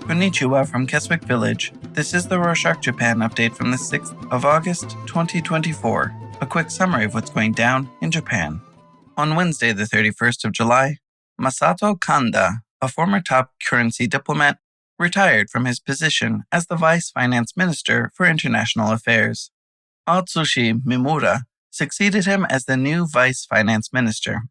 Konnichiwa from Keswick Village. This is the Rorschach Japan update from the 6th of August, 2024. A quick summary of what's going down in Japan. On Wednesday, the 31st of July, Masato Kanda, a former top currency diplomat, retired from his position as the Vice Finance Minister for International Affairs. Atsushi Mimura succeeded him as the new Vice Finance Minister.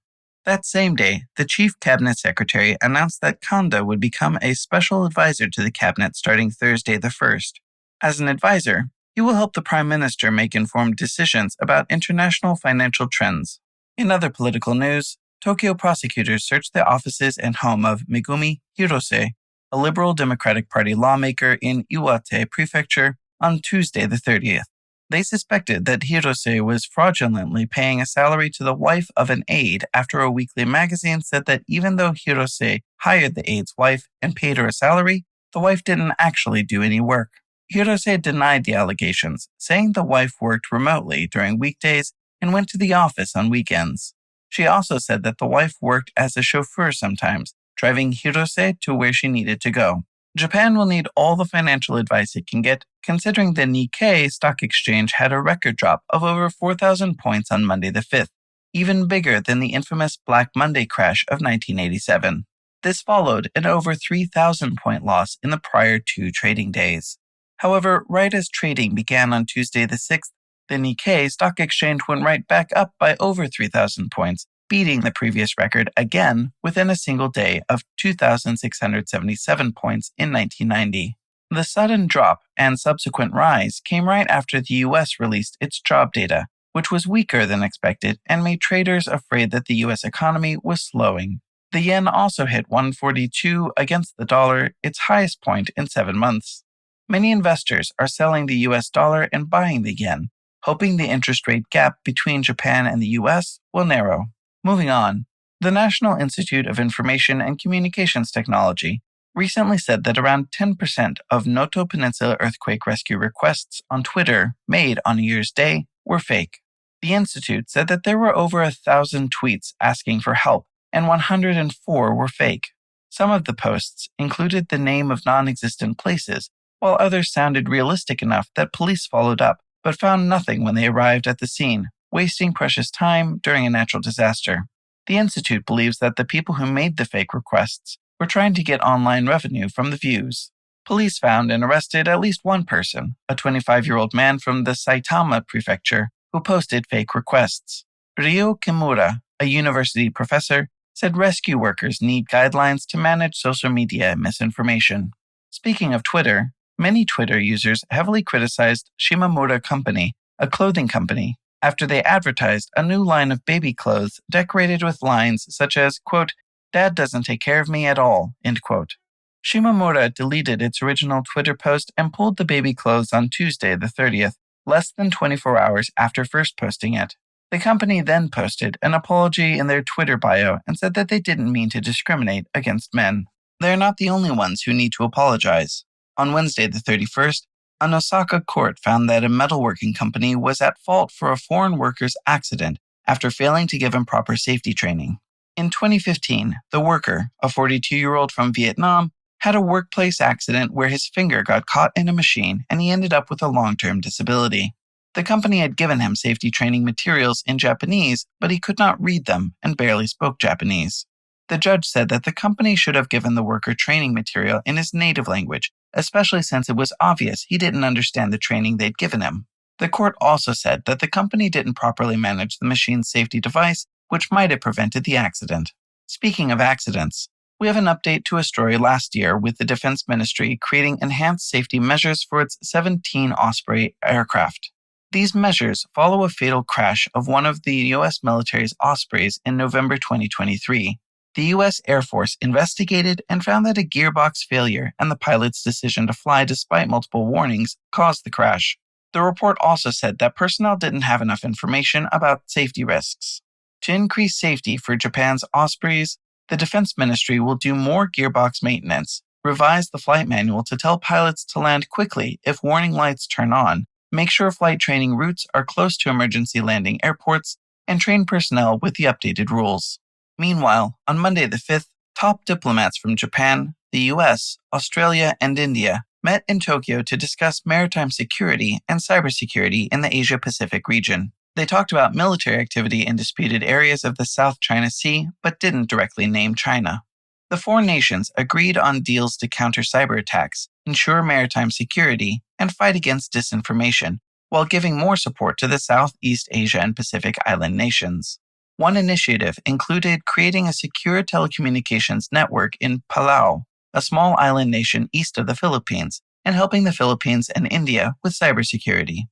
That same day, the Chief Cabinet Secretary announced that Kanda would become a special advisor to the cabinet starting Thursday the 1st. As an advisor, he will help the Prime Minister make informed decisions about international financial trends. In other political news, Tokyo prosecutors searched the offices and home of Megumi Hirose, a Liberal Democratic Party lawmaker in Iwate Prefecture, on Tuesday the 30th. They suspected that Hirose was fraudulently paying a salary to the wife of an aide after a weekly magazine said that even though Hirose hired the aide's wife and paid her a salary, the wife didn't actually do any work. Hirose denied the allegations, saying the wife worked remotely during weekdays and went to the office on weekends. She also said that the wife worked as a chauffeur sometimes, driving Hirose to where she needed to go. Japan will need all the financial advice it can get, considering the Nikkei stock exchange had a record drop of over 4,000 points on Monday the 5th, even bigger than the infamous Black Monday crash of 1987. This followed an over 3,000-point loss in the prior 2 trading days. However, right as trading began on Tuesday the 6th, the Nikkei stock exchange went right back up by over 3,000 points, beating the previous record again within a single day of 2,677 points in 1990. The sudden drop and subsequent rise came right after the U.S. released its job data, which was weaker than expected and made traders afraid that the U.S. economy was slowing. The yen also hit 142 against the dollar, its highest point in 7 months. Many investors are selling the U.S. dollar and buying the yen, hoping the interest rate gap between Japan and the U.S. will narrow. Moving on, the National Institute of Information and Communications Technology recently said that around 10% of Noto Peninsula earthquake rescue requests on Twitter made on New Year's Day were fake. The institute said that there were over 1,000 tweets asking for help, and 104 were fake. Some of the posts included the name of non-existent places, while others sounded realistic enough that police followed up, but found nothing when they arrived at the scene, wasting precious time during a natural disaster. The Institute believes that the people who made the fake requests were trying to get online revenue from the views. Police found and arrested at least one person, a 25-year-old man from the Saitama Prefecture, who posted fake requests. Ryo Kimura, a university professor, said rescue workers need guidelines to manage social media misinformation. Speaking of Twitter, many Twitter users heavily criticized Shimamura Company, a clothing company, after they advertised a new line of baby clothes decorated with lines such as, quote, "Dad doesn't take care of me at all," end quote. Shimamura deleted its original Twitter post and pulled the baby clothes on Tuesday the 30th, less than 24 hours after first posting it. The company then posted an apology in their Twitter bio and said that they didn't mean to discriminate against men. They're not the only ones who need to apologize. On Wednesday the 31st, an Osaka court found that a metalworking company was at fault for a foreign worker's accident after failing to give him proper safety training. In 2015, the worker, a 42-year-old from Vietnam, had a workplace accident where his finger got caught in a machine and he ended up with a long-term disability. The company had given him safety training materials in Japanese, but he could not read them and barely spoke Japanese. The judge said that the company should have given the worker training material in his native language, especially since it was obvious he didn't understand the training they'd given him. The court also said that the company didn't properly manage the machine's safety device, which might have prevented the accident. Speaking of accidents, we have an update to a story last year with the Defense Ministry creating enhanced safety measures for its 17 Osprey aircraft. These measures follow a fatal crash of one of the U.S. military's Ospreys in November 2023. The U.S. Air Force investigated and found that a gearbox failure and the pilot's decision to fly despite multiple warnings caused the crash. The report also said that personnel didn't have enough information about safety risks. To increase safety for Japan's Ospreys, the Defense Ministry will do more gearbox maintenance, revise the flight manual to tell pilots to land quickly if warning lights turn on, make sure flight training routes are close to emergency landing airports, and train personnel with the updated rules. Meanwhile, on Monday the 5th, top diplomats from Japan, the US, Australia, and India met in Tokyo to discuss maritime security and cybersecurity in the Asia-Pacific region. They talked about military activity in disputed areas of the South China Sea, but didn't directly name China. The four nations agreed on deals to counter cyber attacks, ensure maritime security, and fight against disinformation, while giving more support to the Southeast Asia and Pacific Island nations. One initiative included creating a secure telecommunications network in Palau, a small island nation east of the Philippines, and helping the Philippines and India with cybersecurity.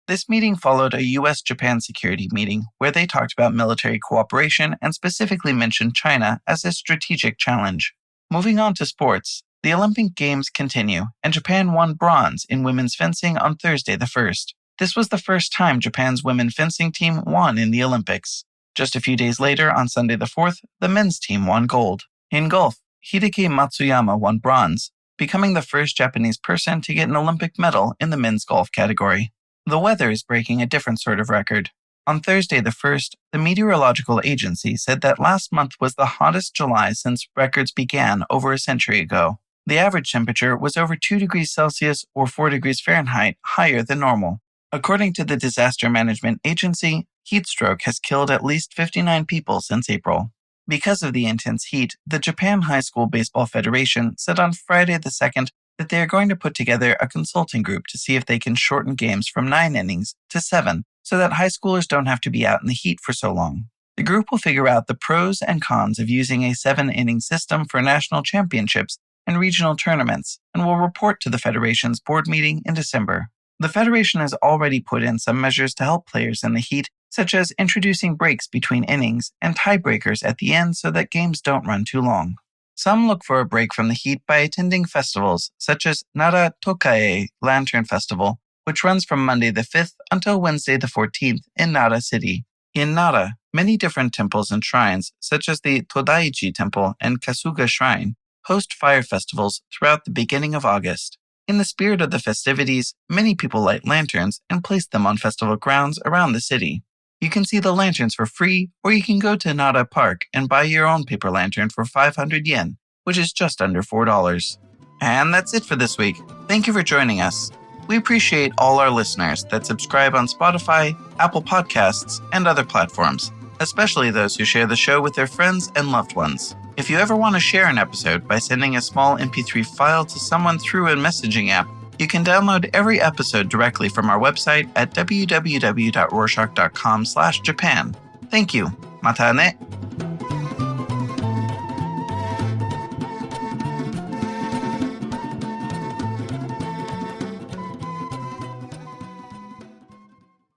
This meeting followed a US-Japan security meeting where they talked about military cooperation and specifically mentioned China as a strategic challenge. Moving on to sports, the Olympic Games continue, and Japan won bronze in women's fencing on Thursday the 1st. This was the first time Japan's women's fencing team won in the Olympics. Just a few days later, on Sunday the 4th, the men's team won gold. In golf, Hideki Matsuyama won bronze, becoming the first Japanese person to get an Olympic medal in the men's golf category. The weather is breaking a different sort of record. On Thursday the 1st, the Meteorological Agency said that last month was the hottest July since records began over a century ago. The average temperature was over 2 degrees Celsius or 4 degrees Fahrenheit higher than normal. According to the Disaster Management Agency, heat stroke has killed at least 59 people since April. Because of the intense heat, the Japan High School Baseball Federation said on Friday the 2nd that they are going to put together a consulting group to see if they can shorten games from 9 innings to 7 so that high schoolers don't have to be out in the heat for so long. The group will figure out the pros and cons of using a 7-inning system for national championships and regional tournaments and will report to the Federation's board meeting in December. The Federation has already put in some measures to help players in the heat, such as introducing breaks between innings and tiebreakers at the end so that games don't run too long. Some look for a break from the heat by attending festivals, such as Nara Tokae Lantern Festival, which runs from Monday the 5th until Wednesday the 14th in Nara City. In Nara, many different temples and shrines, such as the Todaiji Temple and Kasuga Shrine, host fire festivals throughout the beginning of August. In the spirit of the festivities, many people light lanterns and place them on festival grounds around the city. You can see the lanterns for free, or you can go to Nara Park and buy your own paper lantern for 500 yen, which is just under $4. And that's it for this week. Thank you for joining us. We appreciate all our listeners that subscribe on Spotify, Apple Podcasts, and other platforms, especially those who share the show with their friends and loved ones. If you ever want to share an episode by sending a small MP3 file to someone through a messaging app, you can download every episode directly from our website at www.rorschach.com/Japan. Thank you. Mata ne!